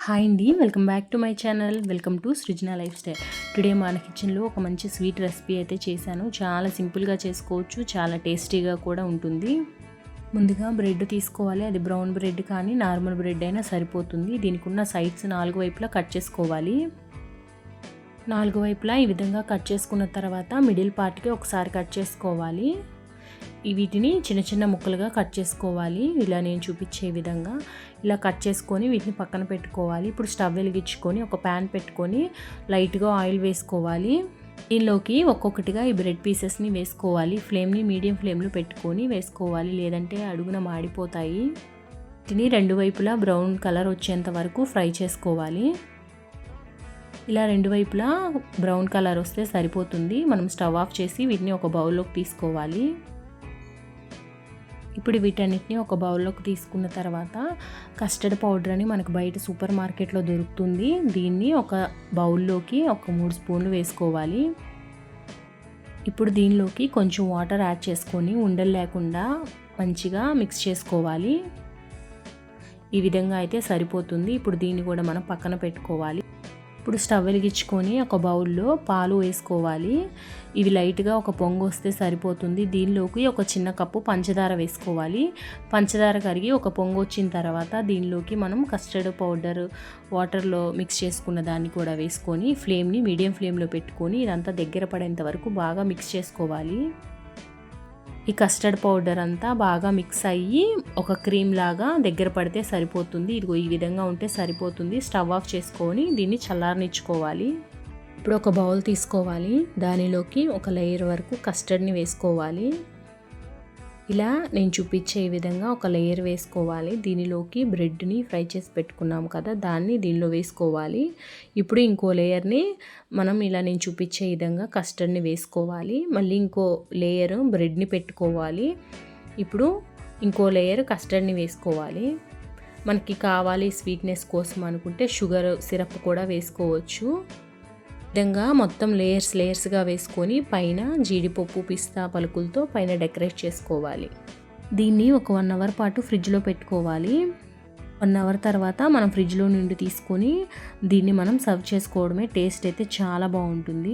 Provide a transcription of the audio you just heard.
Hi అండి, welcome back to my channel. Welcome to Srujana life style. Today మన కిచెన్లో ఒక మంచి స్వీట్ రెసిపీ అయితే చేశాను. చాలా సింపుల్గా చేసుకోవచ్చు, చాలా టేస్టీగా కూడా ఉంటుంది. ముందుగా బ్రెడ్ తీసుకోవాలి. అది బ్రౌన్ బ్రెడ్ కానీ నార్మల్ బ్రెడ్ అయినా సరిపోతుంది. దీనికి ఉన్న సైడ్స్ 4 వైపులా కట్ చేసుకోవాలి. 4 వైపులా ఈ విధంగా కట్ చేసుకున్న తర్వాత మిడిల్ పార్ట్కి ఒకసారి కట్ చేసుకోవాలి. వీటిని చిన్న చిన్న ముక్కలుగా కట్ చేసుకోవాలి. ఇలా నేను చూపించే విధంగా ఇలా కట్ చేసుకొని వీటిని పక్కన పెట్టుకోవాలి. ఇప్పుడు స్టవ్ వెలిగించుకొని ఒక ప్యాన్ పెట్టుకొని లైట్గా ఆయిల్ వేసుకోవాలి. దీనిలోకి ఒక్కొక్కటిగా ఈ బ్రెడ్ పీసెస్ని వేసుకోవాలి. ఫ్లేమ్ని మీడియం ఫ్లేమ్లో పెట్టుకొని వేసుకోవాలి, లేదంటే అడుగున మాడిపోతాయి. వీటిని 2 వైపులా బ్రౌన్ కలర్ వచ్చేంత వరకు ఫ్రై చేసుకోవాలి. ఇలా 2 వైపులా బ్రౌన్ కలర్ వస్తే సరిపోతుంది. మనం స్టవ్ ఆఫ్ చేసి వీటిని ఒక బౌల్లోకి తీసుకోవాలి. ఇప్పుడు వీటన్నిటిని ఒక బౌల్లోకి తీసుకున్న తర్వాత కస్టర్డ్ పౌడర్ అని మనకు బయట సూపర్ మార్కెట్లో దొరుకుతుంది. దీన్ని ఒక బౌల్లోకి ఒక 3 స్పూన్లు వేసుకోవాలి. ఇప్పుడు దీనిలోకి కొంచెం వాటర్ యాడ్ చేసుకొని ఉండలు లేకుండా మంచిగా మిక్స్ చేసుకోవాలి. ఈ విధంగా అయితే సరిపోతుంది. ఇప్పుడు దీన్ని కూడా మనం పక్కన పెట్టుకోవాలి. ఇప్పుడు స్టవ్ వెలిగించుకొని ఒక బౌల్లో పాలు వేసుకోవాలి. ఇవి లైట్గా ఒక పొంగు వస్తే సరిపోతుంది. దీనిలోకి ఒక చిన్న కప్పు పంచదార వేసుకోవాలి. పంచదార కరిగి ఒక పొంగు వచ్చిన తర్వాత దీనిలోకి మనం కస్టర్డ్ పౌడర్ వాటర్లో మిక్స్ చేసుకున్న దాన్ని కూడా వేసుకొని ఫ్లేమ్ని మీడియం ఫ్లేమ్లో పెట్టుకొని ఇదంతా దగ్గర పడేంత వరకు బాగా మిక్స్ చేసుకోవాలి. ఈ కస్టర్డ్ పౌడర్ అంతా బాగా మిక్స్ అయ్యి ఒక క్రీమ్ లాగా దగ్గర పడితే సరిపోతుంది. ఇదిగో ఈ విధంగా ఉంటే సరిపోతుంది. స్టవ్ ఆఫ్ చేసుకొని దీన్ని చల్లారనిచ్చుకోవాలి. ఇప్పుడు ఒక బౌల్ తీసుకోవాలి. దానిలోకి ఒక లేయర్ వరకు కస్టర్డ్ని వేసుకోవాలి. ఇలా నేను చూపించే విధంగా ఒక లేయర్ వేసుకోవాలి. దీనిలోకి బ్రెడ్ని ఫ్రై చేసి పెట్టుకున్నాం కదా, దాన్ని దీనిలో వేసుకోవాలి. ఇప్పుడు ఇంకో లేయర్ని మనం ఇలా నేను చూపించే విధంగా కస్టర్డ్ని వేసుకోవాలి. మళ్ళీ ఇంకో లేయర్ బ్రెడ్ని పెట్టుకోవాలి. ఇప్పుడు ఇంకో లేయర్ కస్టర్డ్ని వేసుకోవాలి. మనకి కావాలి స్వీట్నెస్ కోసం అనుకుంటే షుగర్ సిరప్ కూడా వేసుకోవచ్చు. విధంగా మొత్తం లేయర్స్గా వేసుకొని పైన జీడిపప్పు పిస్తా పలుకులతో పైన డెకరేట్ చేసుకోవాలి. దీన్ని ఒక 1 అవర్ పాటు ఫ్రిడ్జ్లో పెట్టుకోవాలి. 1 అవర్ తర్వాత మనం ఫ్రిడ్జ్లో నుండి తీసుకొని దీన్ని మనం సర్వ్ చేసుకోవడమే. టేస్ట్ అయితే చాలా బాగుంటుంది.